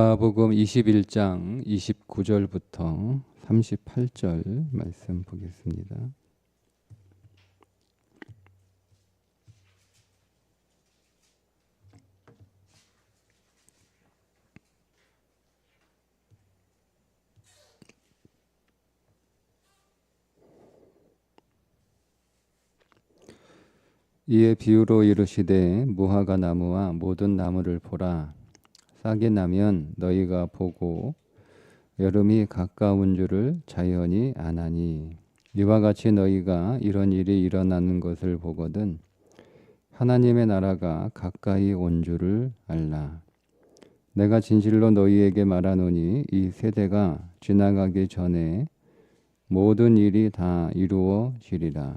마가복음 21장 29절부터 38절 말씀 보겠습니다. 이에 비유로 이르시되 무화과 나무와 모든 나무를 보라. 싹이 나면 너희가 보고 여름이 가까운 줄을 자연히 아나니 이와 같이 너희가 이런 일이 일어나는 것을 보거든 하나님의 나라가 가까이 온 줄을 알라. 내가 진실로 너희에게 말하노니 이 세대가 지나가기 전에 모든 일이 다 이루어지리라.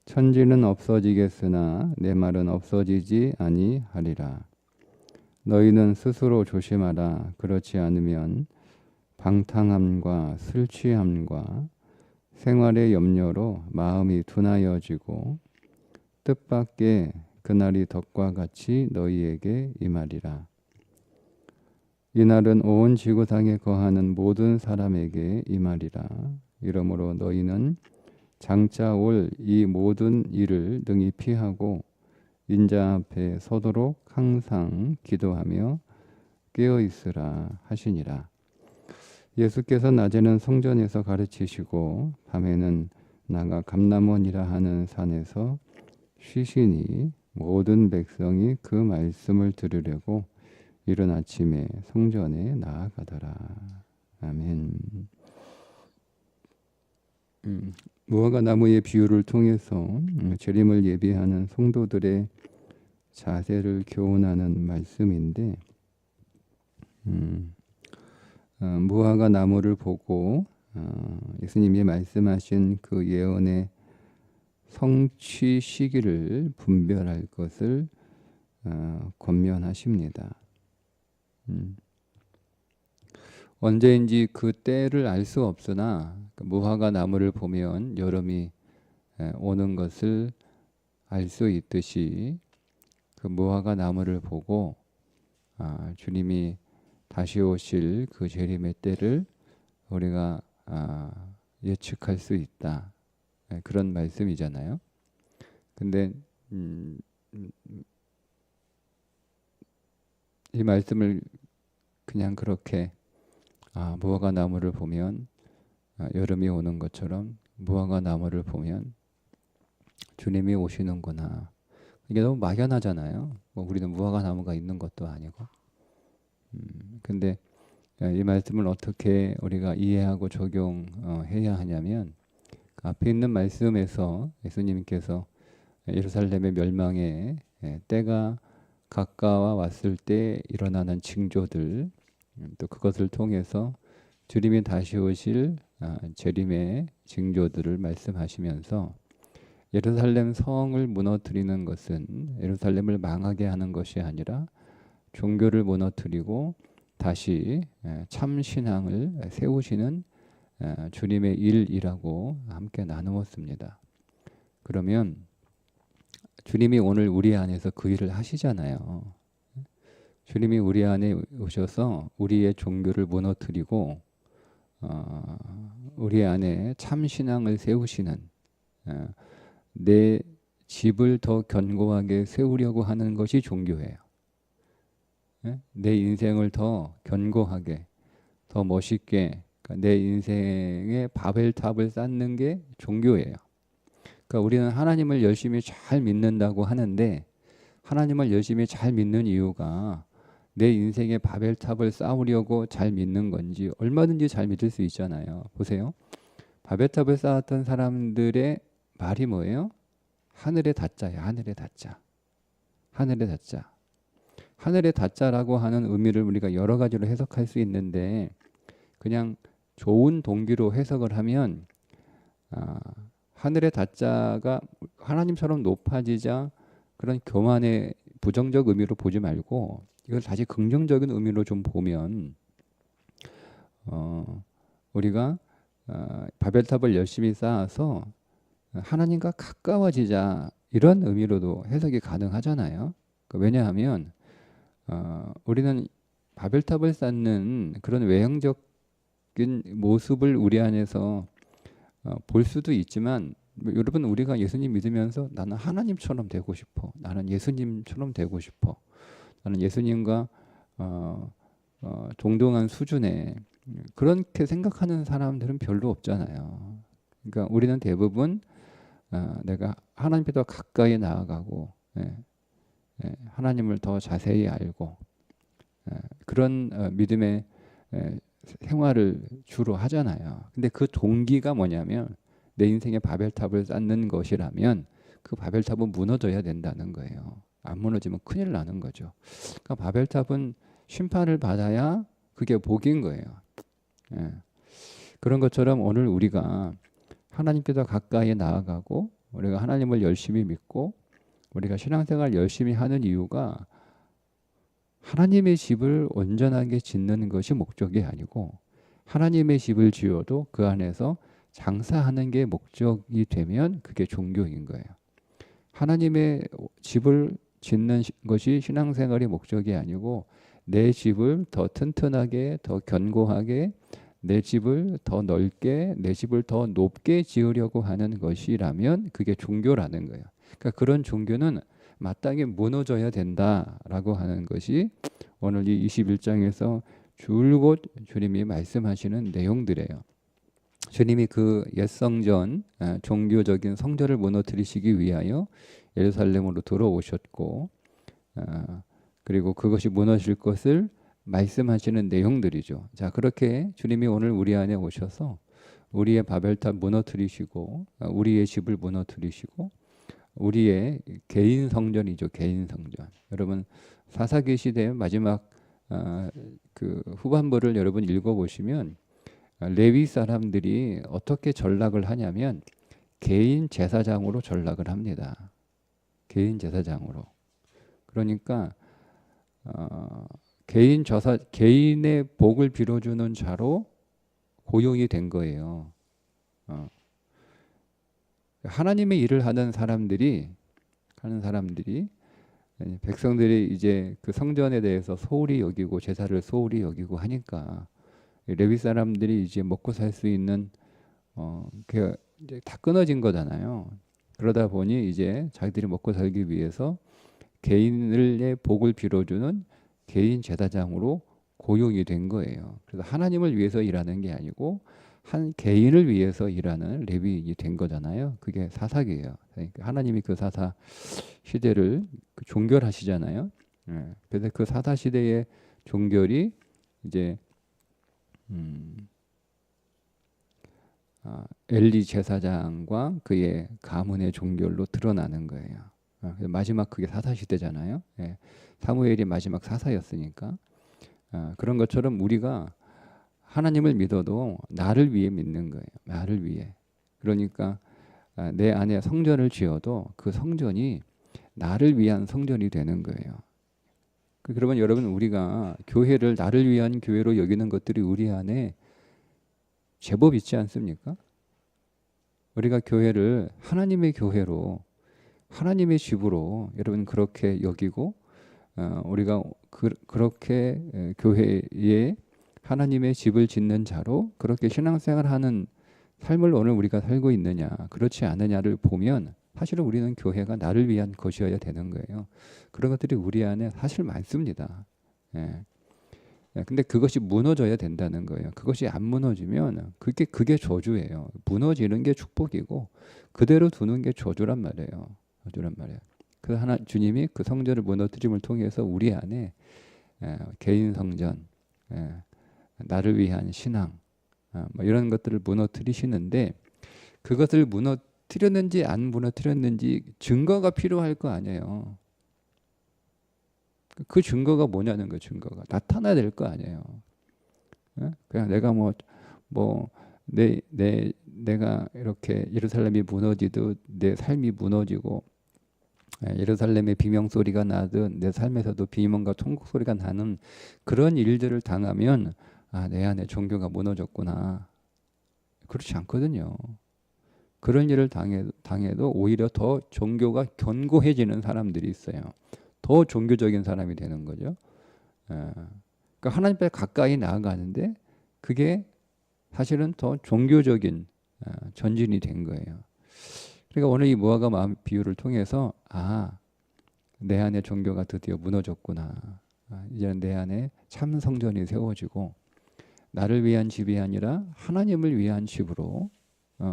천지는 없어지겠으나 내 말은 없어지지 아니하리라. 너희는 스스로 조심하라. 그렇지 않으면 방탕함과 술 취함과 생활의 염려로 마음이 둔하여지고 뜻밖의 그날이 덕과 같이 너희에게 임하리라. 이날은 온 지구상에 거하는 모든 사람에게 임하리라. 이러므로 너희는 장차 올 이 모든 일을 능히 피하고 인자 앞에 서도록 항상 기도하며 깨어 있으라 하시니라. 예수께서 낮에는 성전에서 가르치시고 밤에는 나가 감람원이라 하는 산에서 쉬시니 모든 백성이 그 말씀을 들으려고 이른 아침에 성전에 나아가더라. 아멘. 무화과 나무의 비유를 통해서 재림을 예비하는 성도들의 자세를 교훈하는 말씀인데, 무화과 나무를 보고 예수님이 말씀하신 그 예언의 성취 시기를 분별할 것을 권면하십니다. 언제인지 그 때를 알 수 없으나 무화과 나무를 보면 여름이 오는 것을 알 수 있듯이 그 무화과 나무를 보고 주님이 다시 오실 그 재림의 때를 우리가 예측할 수 있다. 그런 말씀이잖아요. 근데 이 말씀을 그냥 그렇게 무화과 나무를 보면 여름이 오는 것처럼 무화과 나무를 보면 주님이 오시는구나. 이게 너무 막연하잖아요. 우리는 무화과 나무가 있는 것도 아니고. 근데 이 말씀을 어떻게 우리가 이해하고 적용해야 하냐면 앞에 있는 말씀에서 예수님께서 예루살렘의 멸망의 때가 가까워 왔을 때 일어나는 징조들, 또 그것을 통해서 주님이 다시 오실 재림의 징조들을 말씀하시면서 예루살렘 성을 무너뜨리는 것은 예루살렘을 망하게 하는 것이 아니라 종교를 무너뜨리고 다시 참 신앙을 세우시는 주님의 일이라고 함께 나누었습니다. 그러면 주님이 오늘 우리 안에서 그 일을 하시잖아요. 주님이 우리 안에 오셔서 우리의 종교를 무너뜨리고 우리 안에 참 신앙을 세우시는, 내 집을 더 견고하게 세우려고 하는 것이 종교예요. 내 인생을 더 견고하게, 더 멋있게, 내 인생의 바벨탑을 쌓는 게 종교예요. 그러니까 우리는 하나님을 열심히 잘 믿는다고 하는데 하나님을 열심히 잘 믿는 이유가 내 인생의 바벨탑을 쌓으려고 잘 믿는 건지 얼마든지 잘 믿을 수 있잖아요. 보세요. 바벨탑을 쌓았던 사람들의 말이 뭐예요? 하늘의 닷자야. 하늘의 닷자. 하늘의 닷자. 하늘의 닷자라고 하는 의미를 우리가 여러 가지로 해석할 수 있는데 그냥 좋은 동기로 해석을 하면 하늘의 닷자가 하나님처럼 높아지자 그런 교만의 부정적 의미로 보지 말고 이걸 다시 긍정적인 의미로 좀 보면 우리가 바벨탑을 열심히 쌓아서 하나님과 가까워지자 이런 의미로도 해석이 가능하잖아요. 왜냐하면 우리는 바벨탑을 쌓는 그런 외형적인 모습을 우리 안에서 볼 수도 있지만 여러분 우리가 예수님 믿으면서 나는 하나님처럼 되고 싶어. 나는 예수님처럼 되고 싶어. 나는 예수님과 동등한 수준의 그렇게 생각하는 사람들은 별로 없잖아요. 그러니까 우리는 대부분 내가 하나님께 더 가까이 나아가고 하나님을 더 자세히 알고 그런 믿음의 생활을 주로 하잖아요. 근데 그 동기가 뭐냐면 내 인생의 바벨탑을 쌓는 것이라면 그 바벨탑은 무너져야 된다는 거예요. 안 무너지면 큰일 나는 거죠. 그러니까 바벨탑은 심판을 받아야 그게 복인 거예요. 그런 것처럼 오늘 우리가 하나님께 더 가까이 나아가고 우리가 하나님을 열심히 믿고 우리가 신앙생활 열심히 하는 이유가 하나님의 집을 온전하게 짓는 것이 목적이 아니고 하나님의 집을 지어도 그 안에서 장사하는 게 목적이 되면 그게 종교인 거예요. 하나님의 집을 짓는 것이 신앙생활의 목적이 아니고 내 집을 더 튼튼하게 더 견고하게 내 집을 더 넓게 내 집을 더 높게 지으려고 하는 것이라면 그게 종교라는 거예요. 그러니까 그런 종교는 마땅히 무너져야 된다라고 하는 것이 오늘 이 21장에서 줄곧 주님이 말씀하시는 내용들이에요. 주님이 그 옛성전 종교적인 성전을 무너뜨리시기 위하여 예루살렘으로 들어오셨고 그리고 그것이 무너질 것을 말씀하시는 내용들이죠. 자, 그렇게 주님이 오늘 우리 안에 오셔서 우리의 바벨탑 무너뜨리시고 우리의 집을 무너뜨리시고 우리의 개인 성전이죠. 개인 성전. 여러분 사사기 시대의 마지막 그 후반부를 여러분 읽어보시면 레위 사람들이 어떻게 전락을 하냐면 개인 제사장으로 전락을 합니다. 개인 제사장으로. 그러니까 개인의 복을 빌어주는 자로 고용이 된 거예요. 하나님의 일을 하는 사람들이 백성들이 이제 그 성전에 대해서 소홀히 여기고 제사를 소홀히 여기고 하니까 레위 사람들이 이제 먹고 살 수 있는 그 이제 다 끊어진 거잖아요. 그러다 보니 이제 자기들이 먹고 살기 위해서 개인의 복을 빌어주는 개인 제사장으로 고용이 된 거예요. 그래서 하나님을 위해서 일하는 게 아니고 한 개인을 위해서 일하는 레위인이 된 거잖아요. 그게 사사기예요. 그러니까 하나님이 그 사사 시대를 종결하시잖아요. 그래서 그 사사 시대의 종결이 이제 엘리 제사장과 그의 가문의 종결로 드러나는 거예요. 마지막 그게 사사 시대잖아요. 사무엘이 마지막 사사였으니까 그런 것처럼 우리가 하나님을 믿어도 나를 위해 믿는 거예요. 나를 위해. 그러니까 내 안에 성전을 지어도 그 성전이 나를 위한 성전이 되는 거예요. 그러면 여러분 우리가 교회를 나를 위한 교회로 여기는 것들이 우리 안에 제법 있지 않습니까? 우리가 교회를 하나님의 교회로 하나님의 집으로 여러분 그렇게 여기고 우리가 그렇게 교회에 하나님의 집을 짓는 자로 그렇게 신앙생활하는 삶을 오늘 우리가 살고 있느냐 그렇지 않느냐를 보면 사실은 우리는 교회가 나를 위한 것이어야 되는 거예요. 그런 것들이 우리 안에 사실 많습니다. 근데 그것이 무너져야 된다는 거예요. 그것이 안 무너지면 그게 저주예요. 무너지는 게 축복이고 그대로 두는 게 저주란 말이에요. 저주란 말이에요. 그 주님이 그 성전을 무너뜨림을 통해서 우리 안에 개인 성전, 나를 위한 신앙, 뭐 이런 것들을 무너뜨리시는데 그것을 무너뜨렸는지 안 무너뜨렸는지 증거가 필요할 거 아니에요. 그 증거가 뭐냐는 거 증거가 나타나야 될 거 아니에요. 그냥 내가 내가 이렇게 예루살렘이 무너지듯 내 삶이 무너지고 예루살렘의 비명 소리가 나듯 내 삶에서도 비명과 통곡 소리가 나는 그런 일들을 당하면 내 안에 종교가 무너졌구나. 그렇지 않거든요. 그런 일을 당해도 오히려 더 종교가 견고해지는 사람들이 있어요. 더 종교적인 사람이 되는 거죠. 그러니까 하나님 앞에 가까이 나아가는데 그게 사실은 더 종교적인 전진이 된 거예요. 그러니까 오늘 이 무화과 마음 비유를 통해서 내 안에 종교가 드디어 무너졌구나. 이제는 내 안에 참 성전이 세워지고 나를 위한 집이 아니라 하나님을 위한 집으로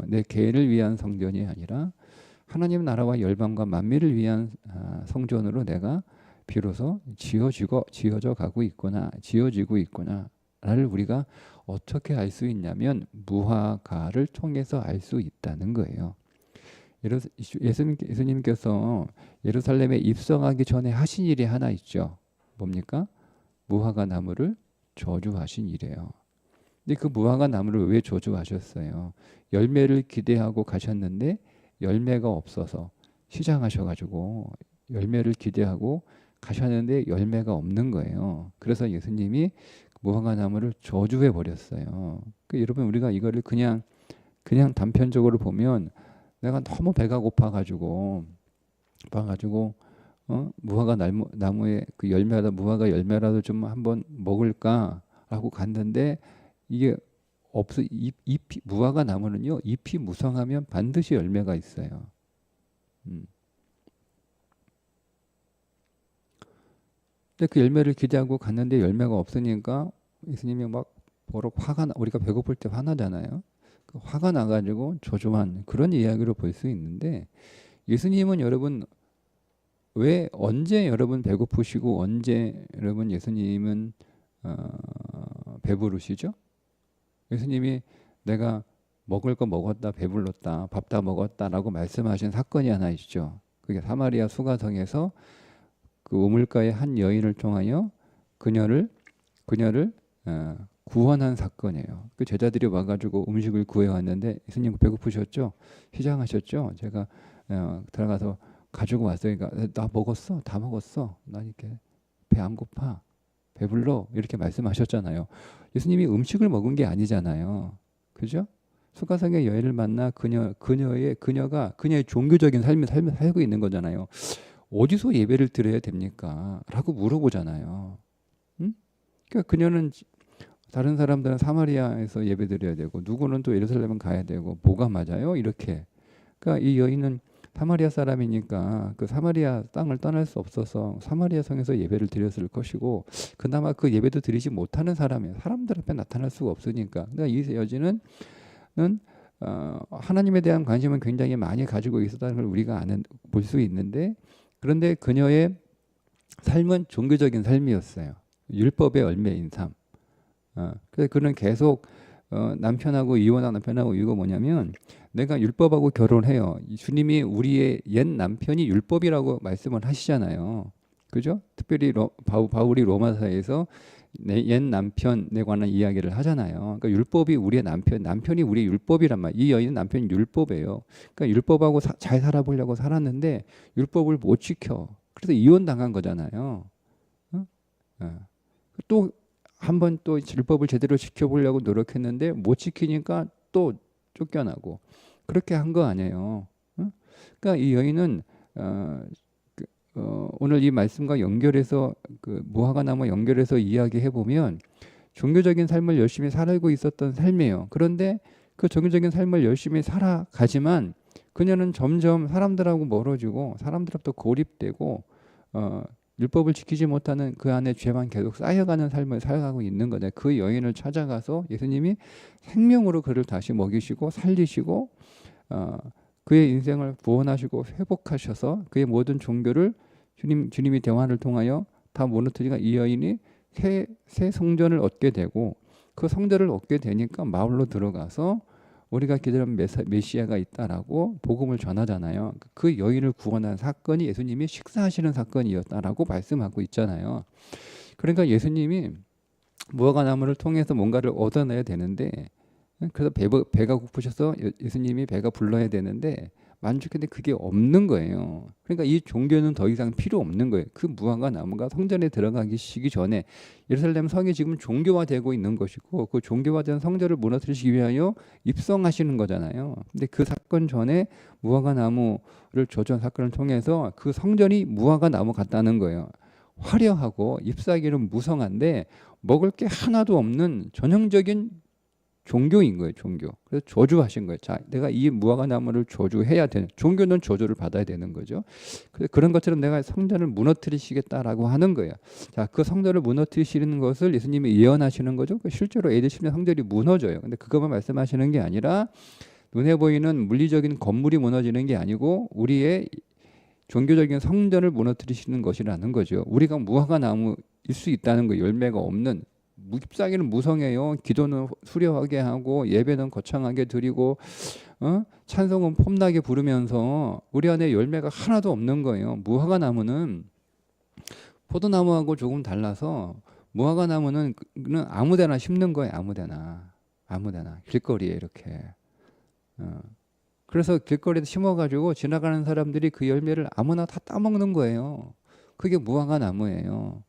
내 개인을 위한 성전이 아니라 하나님 나라와 열방과 만민을 위한 성전으로 내가 비로소 지어져 가고 있구나, 지어지고 있구나를 우리가 어떻게 알 수 있냐면 무화과를 통해서 알 수 있다는 거예요. 예수님께서 예루살렘에 입성하기 전에 하신 일이 하나 있죠. 뭡니까? 무화과 나무를 저주하신 일이에요. 근데 그 무화과 나무를 왜 저주하셨어요? 열매를 기대하고 가셨는데 열매가 없어서 시장하셔가지고 열매를 기대하고 가셨는데 열매가 없는 거예요. 그래서 예수님이 무화과 나무를 저주해 버렸어요. 여러분 우리가 이거를 그냥 단편적으로 보면 내가 너무 배가 고파가지고 무화과 나무에 그 열매라도 무화과 열매라도 좀 한번 먹을까라고 갔는데 이게 잎이 무화과 나무는요 잎이 무성하면 반드시 열매가 있어요. 근데 그 열매를 기대하고 갔는데 열매가 없으니까 예수님이 막 버럭 우리가 배고플 때 화나잖아요. 화가 나가지고 저주한 그런 이야기로 볼 수 있는데 예수님은 여러분 언제 여러분 배고프시고 언제 여러분 예수님은 배부르시죠? 예수님이 내가 먹을 거 먹었다 배불렀다 밥 다 먹었다라고 말씀하신 사건이 하나 있죠. 그게 사마리아 수가성에서 그 우물가의 한 여인을 통하여 그녀를 구원한 사건이에요. 그 제자들이 와가지고 음식을 구해왔는데 예수님 배고프셨죠? 시장하셨죠? 제가 들어가서 가지고 왔어요. 그러니까 나 먹었어, 다 먹었어. 나 이렇게 배 안 고파, 배불러 이렇게 말씀하셨잖아요. 예수님이 음식을 먹은 게 아니잖아요. 그죠? 수가성의 여인을 만나 그녀가 그녀의 종교적인 삶을 살고 있는 거잖아요. 어디서 예배를 드려야 됩니까? 라고 물어보잖아요. 응? 그러니까 그녀는 다른 사람들은 사마리아에서 예배 드려야 되고 누구는 또 예루살렘은 가야 되고 뭐가 맞아요? 이렇게. 그러니까 이 여인은 사마리아 사람이니까 그 사마리아 땅을 떠날 수 없어서 사마리아 성에서 예배를 드렸을 것이고 그나마 그 예배도 드리지 못하는 사람들 앞에 나타날 수가 없으니까. 그러니까 이 여진은 하나님에 대한 관심은 굉장히 많이 가지고 있었다는 걸 우리가 볼 수 있는데 그런데 그녀의 삶은 종교적인 삶이었어요. 율법의 열매인 삶. 그래서 그는 계속 남편하고 이혼한 남편하고 이유가 뭐냐면 내가 율법하고 결혼해요. 주님이 우리의 옛 남편이 율법이라고 말씀을 하시잖아요. 그죠? 특별히 바울이 로마서에서 내 옛 남편에 관한 이야기를 하잖아요. 그러니까 율법이 우리의 남편이 우리의 율법이란 말. 이 여인은 남편이 율법이에요. 그러니까 율법하고 잘 살아보려고 살았는데 율법을 못 지켜. 그래서 이혼 당한 거잖아요. 또 한 번 또 율법을 제대로 지켜보려고 노력했는데 못 지키니까 또 쫓겨나고 그렇게 한 거 아니에요. 그러니까 이 여인은 오늘 이 말씀과 연결해서 그 무화과 나무 연결해서 이야기해 보면 종교적인 삶을 열심히 살고 있었던 삶이에요. 그런데 그 종교적인 삶을 열심히 살아가지만 그녀는 점점 사람들하고 멀어지고 사람들하고 고립되고 율법을 지키지 못하는 그 안에 죄만 계속 쌓여가는 삶을 살아가고 있는 거죠. 그 여인을 찾아가서 예수님이 생명으로 그를 다시 먹이시고 살리시고 그의 인생을 구원하시고 회복하셔서 그의 모든 종교를 주님이 대화를 통하여 다 무너뜨리니까 이 여인이 새 성전을 얻게 되고 그 성전을 얻게 되니까 마을로 들어가서 우리가 기다리는 메시아가 있다라고 복음을 전하잖아요. 그 여인을 구원한 사건이 예수님이 식사하시는 사건이었다라고 말씀하고 있잖아요. 그러니까 예수님이 무화과 나무를 통해서 뭔가를 얻어내야 되는데 그래서 배가 고프셔서 예수님이 배가 불러야 되는데 만족했는데 그게 없는 거예요. 그러니까 이 종교는 더 이상 필요 없는 거예요. 그 무화과 나무가 성전에 들어가기 전에 예루살렘 성이 지금 종교화되고 있는 것이고 그 종교화된 성전을 무너뜨리시기 위하여 입성하시는 거잖아요. 근데 그 사건 전에 무화과 나무를 저주한 사건을 통해서 그 성전이 무화과 나무 같다는 거예요. 화려하고 잎사귀는 무성한데 먹을 게 하나도 없는 전형적인 종교인 거예요. 종교. 그래서 저주하신 거예요. 자, 내가 이 무화과 나무를 저주해야 되는, 종교는 저주를 받아야 되는 거죠. 그런 것처럼 내가 성전을 무너뜨리시겠다라고 하는 거예요. 자, 그 성전을 무너뜨리시는 것을 예수님이 예언하시는 거죠. 실제로 AD 10년 성전이 무너져요. 근데 그것만 말씀하시는 게 아니라 눈에 보이는 물리적인 건물이 무너지는 게 아니고 우리의 종교적인 성전을 무너뜨리시는 것이라는 거죠. 우리가 무화과 나무일 수 있다는 거, 열매가 없는. 잎사귀는 무성해요. 기도는 수려하게 하고 예배는 거창하게 드리고 찬송은 폼나게 부르면서 우리 안에 열매가 하나도 없는 거예요. 무화과 나무는 포도나무하고 조금 달라서 무화과 나무는 아무데나 심는 거예요. 아무데나 길거리에 이렇게. 그래서 길거리에 심어가지고 지나가는 사람들이 그 열매를 아무나 다 따먹는 거예요. 그게 무화과 나무예요.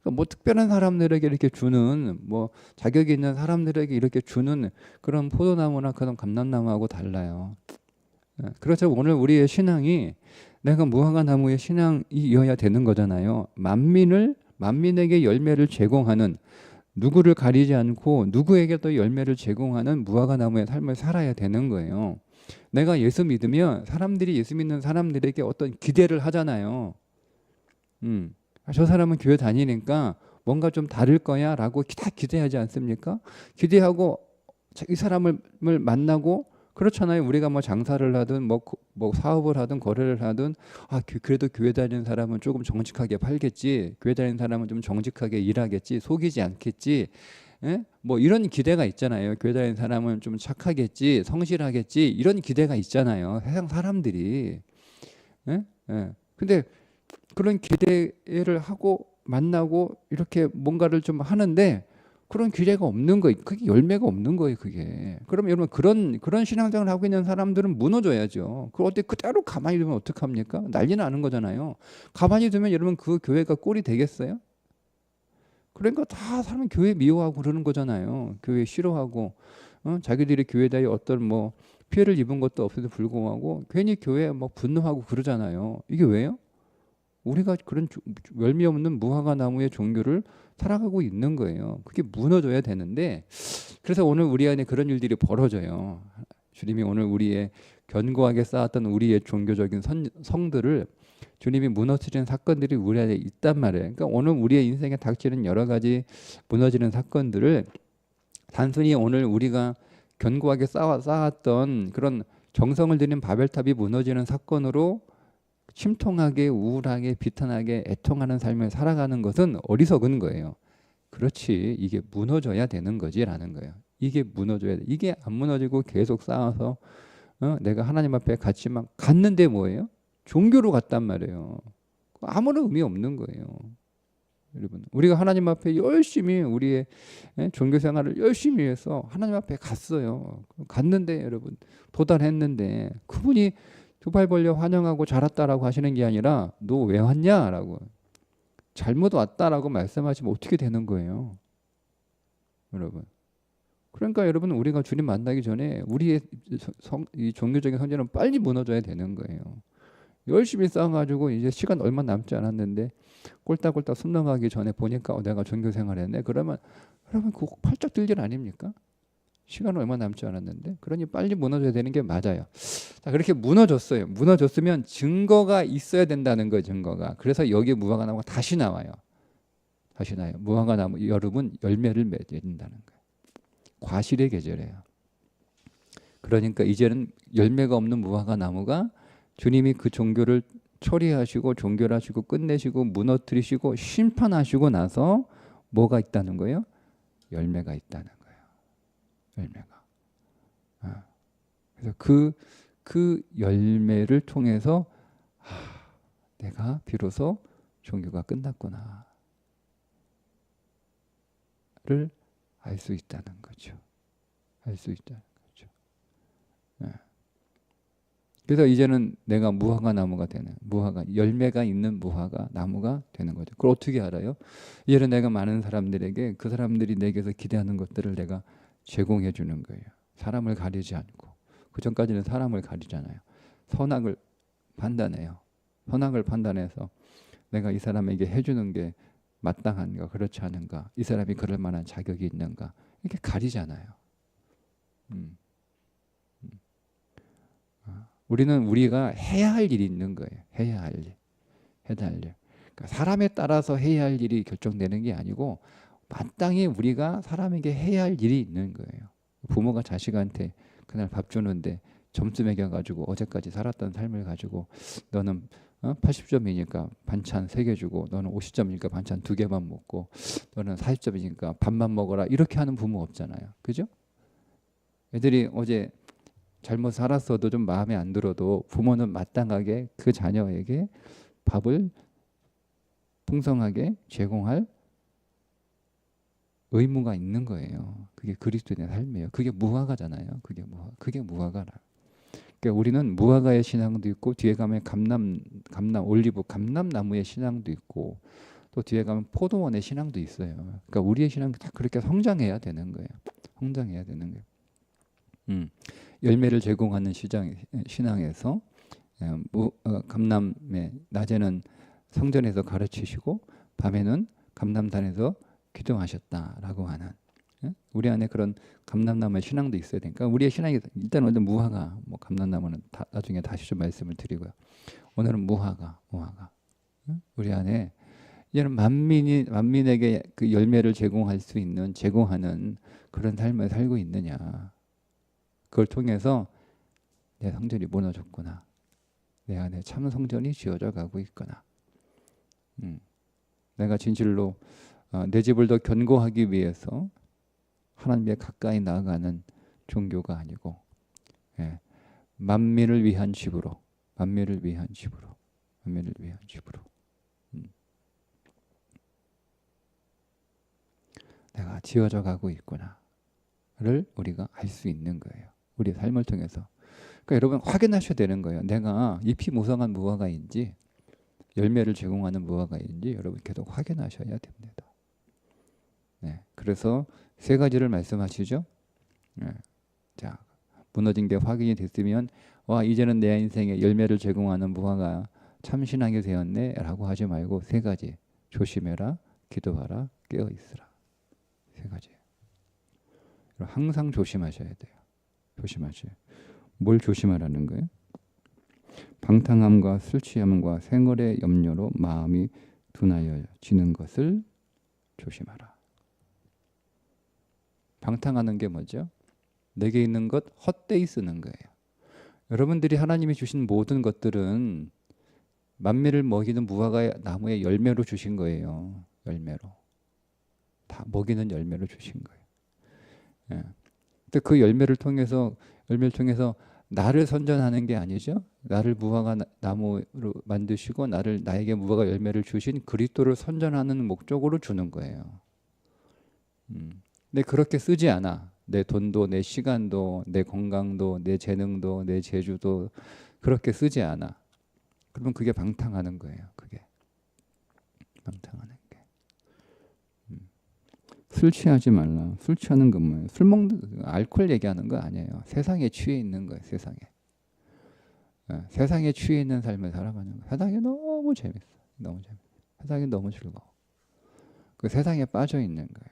뭐 특별한 사람들에게 이렇게 주는, 뭐 자격이 있는 사람들에게 이렇게 주는 그런 포도나무나 그런 감람나무하고 달라요. 그래서 오늘 우리의 신앙이 내가 무화과 나무의 신앙이어야 되는 거잖아요. 만민에게 열매를 제공하는, 누구를 가리지 않고 누구에게도 열매를 제공하는 무화과 나무의 삶을 살아야 되는 거예요. 내가 예수 믿으면 사람들이 예수 믿는 사람들에게 어떤 기대를 하잖아요. 저 사람은 교회 다니니까 뭔가 좀 다를 거야 라고 다 기대하지 않습니까? 기대하고 이 사람을 만나고, 그렇잖아요. 우리가 뭐 장사를 하든 뭐 사업을 하든 거래를 하든, 그래도 교회 다니는 사람은 조금 정직하게 팔겠지, 교회 다니는 사람은 좀 정직하게 일하겠지, 속이지 않겠지, 예? 뭐 이런 기대가 있잖아요. 교회 다니는 사람은 좀 착하겠지, 성실하겠지, 이런 기대가 있잖아요. 세상 사람들이. 예? 예. 근데 그런 기대를 하고 만나고 이렇게 뭔가를 좀 하는데 그런 기대가 없는 거예요. 그게 열매가 없는 거예요. 그게. 그럼 여러분 그런 신앙생활을 하고 있는 사람들은 무너져야죠. 그걸 어떻게 그대로 가만히 두면 어떡합니까? 난리 나는 거잖아요. 가만히 두면 여러분 그 교회가 꼴이 되겠어요? 그러니까 다 사람은 교회 미워하고 그러는 거잖아요. 교회 싫어하고 자기들이 교회에 대해 어떤 뭐 피해를 입은 것도 없어도 불구하고 괜히 교회에 막 분노하고 그러잖아요. 이게 왜요? 우리가 그런 열매 없는 무화과 나무의 종교를 살아가고 있는 거예요. 그게 무너져야 되는데, 그래서 오늘 우리 안에 그런 일들이 벌어져요. 주님이 오늘 우리의 견고하게 쌓았던 우리의 종교적인 성들을 주님이 무너뜨리는 사건들이 우리 안에 있단 말이에요. 그러니까 오늘 우리의 인생에 닥치는 여러 가지 무너지는 사건들을 단순히 오늘 우리가 견고하게 쌓았던 그런 정성을 들인 바벨탑이 무너지는 사건으로 심통하게, 우울하게, 비탄하게 애통하는 삶을 살아가는 것은 어리석은 거예요. 그렇지, 이게 무너져야 되는 거지라는 거예요. 이게 무너져야 돼. 이게 안 무너지고 계속 쌓아서 내가 하나님 앞에 갔는데 뭐예요? 종교로 갔단 말이에요. 아무런 의미 없는 거예요. 여러분, 우리가 하나님 앞에 열심히 우리의 종교 생활을 열심히 해서 하나님 앞에 갔어요. 갔는데 여러분, 도달했는데 그분이 두 발 벌려 환영하고 잘 왔다라고 하시는 게 아니라 너 왜 왔냐라고, 잘못 왔다라고 말씀하시면 어떻게 되는 거예요, 여러분? 그러니까 여러분, 우리가 주님 만나기 전에 우리의 이 종교적인 성전은 빨리 무너져야 되는 거예요. 열심히 쌓아가지고 이제 시간 얼마 남지 않았는데 꼴딱꼴딱 숨 넘어가기 전에 보니까 내가 종교 생활했네. 그러면 그거 팔짝 들길 아닙니까? 시간 얼마 남지 않았는데. 그러니 빨리 무너져야 되는 게 맞아요. 자, 그렇게 무너졌어요. 무너졌으면 증거가 있어야 된다는 거예요. 증거가. 그래서 여기 무화과 나무가 다시 나와요. 다시 나요. 무화과 나무 여름은 열매를 맺는다는 거예요. 과실의 계절이에요. 그러니까 이제는 열매가 없는 무화과 나무가 주님이 그 종교를 처리하시고 종결하시고 끝내시고 무너뜨리시고 심판하시고 나서 뭐가 있다는 거예요? 열매가 있다는 거예요. 열매가. 그래서 그 열매를 통해서 내가 비로소 종교가 끝났구나 를 알 수 있다는 거죠. 알 수 있다는 거죠. 그래서 이제는 내가 무화과 나무가 되는, 열매가 있는 무화과 나무가 되는 거죠. 그걸 어떻게 알아요? 이제는 내가 많은 사람들에게 그 사람들이 내게서 기대하는 것들을 내가 제공해 주는 거예요. 사람을 가리지 않고. 그 전까지는 사람을 가리잖아요. 선악을 판단해요. 선악을 판단해서 내가 이 사람에게 해주는 게 마땅한가 그렇지 않은가, 이 사람이 그럴 만한 자격이 있는가, 이렇게 가리잖아요. 음. 우리는 우리가 해야 할 일이 있는 거예요. 해야 할 일. 해야 할 일. 그러니까 사람에 따라서 해야 할 일이 결정되는 게 아니고 마땅히 우리가 사람에게 해야 할 일이 있는 거예요. 부모가 자식한테 그날 밥 주는데 점수 매겨가지고 어제까지 살았던 삶을 가지고 너는 80점이니까 반찬 3개 주고, 너는 50점이니까 반찬 2개만 먹고, 너는 40점이니까 밥만 먹어라, 이렇게 하는 부모 없잖아요. 그죠? 애들이 어제 잘못 살았어도 좀 마음에 안 들어도 부모는 마땅하게 그 자녀에게 밥을 풍성하게 제공할 의무가 있는 거예요. 그게 그리스도인의 삶이에요. 그게 무화과잖아요. 그게 무화과라. 그러니까 우리는 무화과의 신앙도 있고, 뒤에 가면 올리브 감람나무의 신앙도 있고, 또 뒤에 가면 포도원의 신앙도 있어요. 그러니까 우리의 신앙이 다 그렇게 성장해야 되는 거예요. 성장해야 되는 거예요. 열매를 제공하는 신앙에서 감람의 낮에는 성전에서 가르치시고 밤에는 감람산에서 기도하셨다라고 하는, 우리 안에 그런 감람나무의 신앙도 있어야 되니까 우리의 신앙이 일단 오늘 무화과, 뭐 감람나무는 나중에 다시 좀 말씀을 드리고요. 오늘은 무화과. 우리 안에 이제는 만민에게 그 열매를 제공하는 그런 삶을 살고 있느냐. 그걸 통해서 내 성전이 무너졌구나, 내 안에 참 성전이 지어져 가고 있구나, 내가 진실로 내 집을 더 견고하기 위해서 하나님에 가까이 나아가는 종교가 아니고, 만민을 위한 집으로 내가 지어져 가고 있구나를 우리가 알 수 있는 거예요. 우리의 삶을 통해서. 그러니까 여러분 확인하셔야 되는 거예요. 내가 잎이 무성한 무화과인지 열매를 제공하는 무화과인지 여러분 계속 확인하셔야 됩니다. 네, 그래서 3가지를 말씀하시죠. 네, 자, 무너진 게 확인이 됐으면 와, 이제는 내 인생에 열매를 제공하는 무화과 참신하게 되었네 라고 하지 말고 3가지. 조심해라, 기도하라, 깨어있으라. 3가지. 항상 조심하셔야 돼요. 조심하셔요. 뭘 조심하라는 거예요? 방탕함과 술 취함과 생활의 염려로 마음이 둔하여지는 것을 조심하라. 방탕하는 게 뭐죠? 내게 있는 것 헛되이 쓰는 거예요. 여러분들이 하나님이 주신 모든 것들은 만민을 먹이는 무화과 나무의 열매로 주신 거예요. 열매로. 다 먹이는 열매로 주신 거예요. 예. 근데 그 열매를 통해서 나를 선전하는 게 아니죠. 나를 무화과 나무로 만드시고 나에게 무화과 열매를 주신 그리스도를 선전하는 목적으로 주는 거예요. 근데 그렇게 쓰지 않아. 내 돈도, 내 시간도, 내 건강도, 내 재능도, 내 재주도 그렇게 쓰지 않아. 그러면 그게 방탕하는 거예요. 그게 방탕하는 게. 술 취하지 말라. 술 취하는 건 뭐예요? 술 먹는 알코올 얘기하는 거 아니에요. 세상에 취해 있는 거예요. 세상에 취해 있는 삶을 살아가는 거예요. 세상이 너무 재밌어. 세상이 너무 즐거워. 그 세상에 빠져 있는 거예요.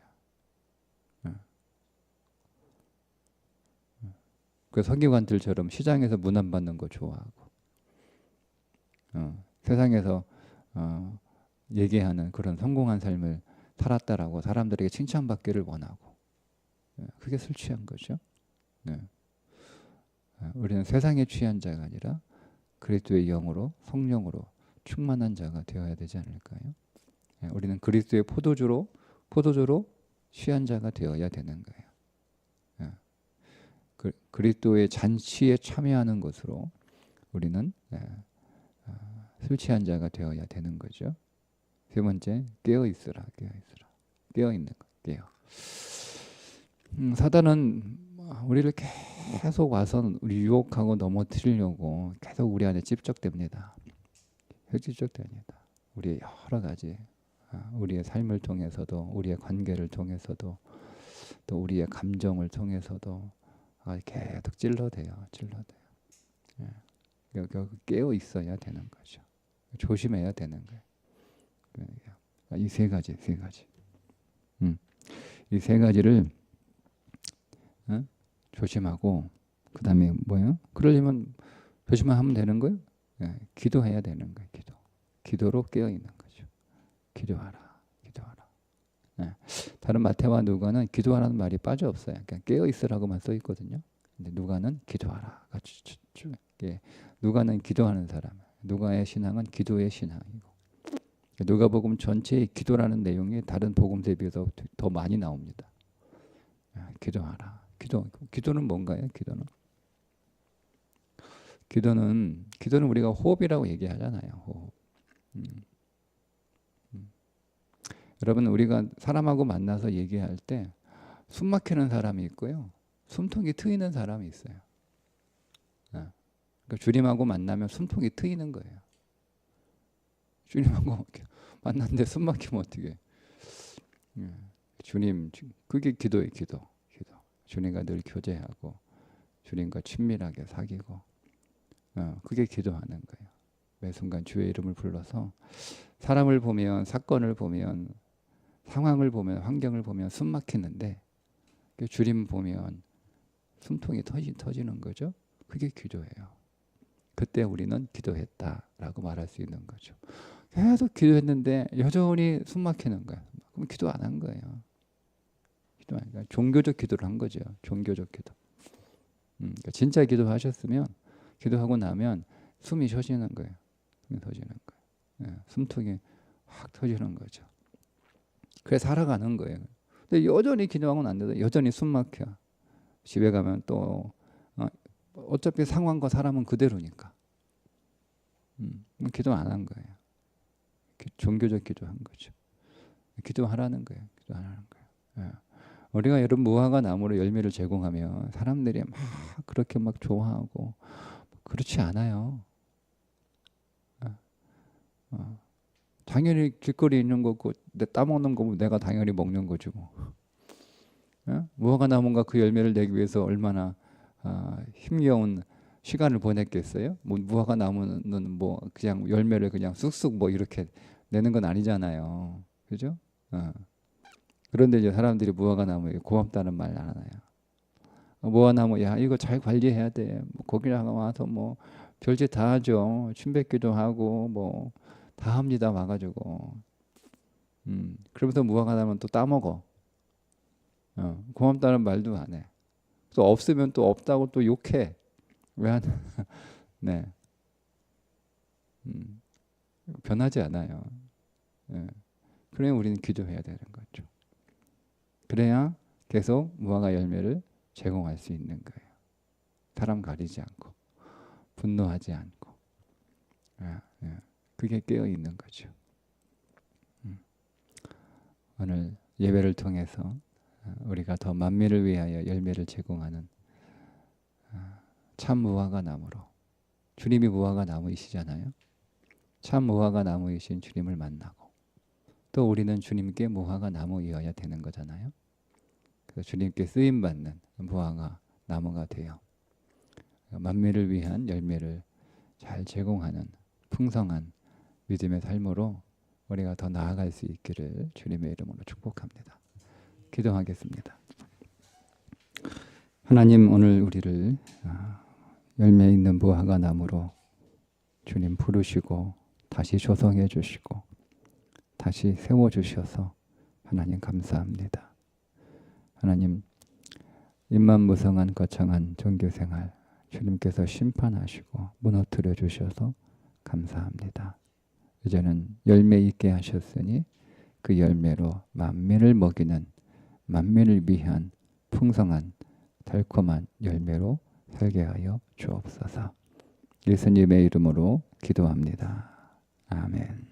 그 서기관들처럼 시장에서 문안 받는 거 좋아하고, 세상에서 얘기하는 그런 성공한 삶을 살았다라고 사람들에게 칭찬받기를 원하고, 그게 술 취한 거죠. 우리는 세상에 취한 자가 아니라 그리스도의 영으로, 성령으로 충만한 자가 되어야 되지 않을까요? 우리는 그리스도의 포도주로 취한 자가 되어야 되는 거예요. 그리스도의 잔치에 참여하는 것으로 우리는 술 취한 자가 되어야 되는 거죠. 3번째, 깨어 있으라. 깨어 있는 것. 사단은 우리를 계속 와서 우리 유혹하고 넘어뜨리려고 계속 우리 안에 집적됩니다. 우리의 여러 가지, 우리의 삶을 통해서도, 우리의 관계를 통해서도, 또 우리의 감정을 통해서도 계속 찔러대요. 깨어 있어야 되는 거죠. 조심해야 되는 거예요. 이 세 가지. 이 세 가지를 조심하고, 그 다음에 뭐예요? 그러려면 조심만 하면 되는 거예요? 기도해야 되는 거예요. 기도로 깨어 있는 거죠. 기도하라. 다른 마태와 누가는 기도하라는 말이 빠져 없어요. 그냥 깨어 있으라고만 써 있거든요. 근데 누가는 기도하라. 누가는 기도하는 사람. 누가의 신앙은 기도의 신앙이고, 누가복음 전체의 기도라는 내용이 다른 복음서에 비해서 더 많이 나옵니다. 기도하라. 기도는 뭔가요? 기도는 우리가 호흡이라고 얘기하잖아요. 호흡. 여러분, 우리가 사람하고 만나서 얘기할 때 숨 막히는 사람이 있고요, 숨통이 트이는 사람이 있어요. 그러니까 주님하고 만나면 숨통이 트이는 거예요. 주님하고 만났는데 숨 막히면 어떻게? 주님, 그게 기도예요. 기도. 주님과 늘 교제하고 주님과 친밀하게 사귀고, 그게 기도하는 거예요. 매 순간 주의 이름을 불러서 사람을 보면, 사건을 보면, 상황을 보면, 환경을 보면 숨 막히는데 주님 보면 숨통이 터지는 거죠. 그게 기도예요. 그때 우리는 기도했다라고 말할 수 있는 거죠. 계속 기도했는데 여전히 숨 막히는 거야. 그럼 기도 안 한 거예요. 그러니까 종교적 기도를 한 거죠. 종교적 기도. 그러니까 진짜 기도하셨으면, 기도하고 나면 숨이 쉬어지는 거예요. 숨통이 확 터지는 거죠. 그래서 살아가는 거예요. 근데 여전히 기도하고는 안 돼도 여전히 숨 막혀. 집에 가면 또 어차피 상황과 사람은 그대로니까 기도 안 한 거예요. 종교적 기도한 거죠. 기도하라는 거예요. 우리가 여러분 무화과 나무로 열매를 제공하면 사람들이 막 그렇게 막 좋아하고, 그렇지 않아요. 당연히 길거리에 있는 거고 내 따먹는 거면 내가 당연히 먹는 거지 뭐. 무화과 나무가 그 열매를 내기 위해서 얼마나 힘겨운 시간을 보냈겠어요? 뭐 무화과 나무는 뭐 그냥 열매를 그냥 쑥쑥 뭐 이렇게 내는 건 아니잖아요. 그죠? 그런데 이제 사람들이 무화과 나무에 고맙다는 말 안 하나요? 무화과 나무, 야 이거 잘 관리해야 돼. 뭐 거기 와서 뭐 별짓 다 하죠. 침뱉기도 하고 뭐 다 합니다. 와가지고. 그러면서 무화과 나무는 또 따먹어. 고맙다는 말도 안 해. 또 없으면 또 없다고 또 욕해. 왜 안? 네. 변하지 않아요. 그래야 우리는 기도해야 되는 거죠. 그래야 계속 무화과 열매를 제공할 수 있는 거예요. 사람 가리지 않고, 분노하지 않고. 그게 깨어 있는 거죠. 오늘 예배를 통해서 우리가 더 만민을 위하여 열매를 제공하는 참 무화과 나무로, 주님이 무화과 나무이시잖아요. 참 무화과 나무이신 주님을 만나고, 또 우리는 주님께 무화과 나무이어야 되는 거잖아요. 그래서 주님께 쓰임받는 무화과 나무가 되어 만민을 위한 열매를 잘 제공하는 풍성한 믿음의 삶으로 우리가 더 나아갈 수 있기를 주님의 이름으로 축복합니다. 기도하겠습니다. 하나님, 오늘 우리를 열매 있는 무화과 나무로 주님 부르시고 다시 조성해 주시고 다시 세워주셔서 하나님 감사합니다. 하나님, 입만무성한 거창한 종교생활 주님께서 심판하시고 무너뜨려 주셔서 감사합니다. 이제는 열매 있게 하셨으니 그 열매로 만민을 먹이는, 만민을 위한 풍성한 달콤한 열매로 살게 하여 주옵소서. 예수님의 이름으로 기도합니다. 아멘.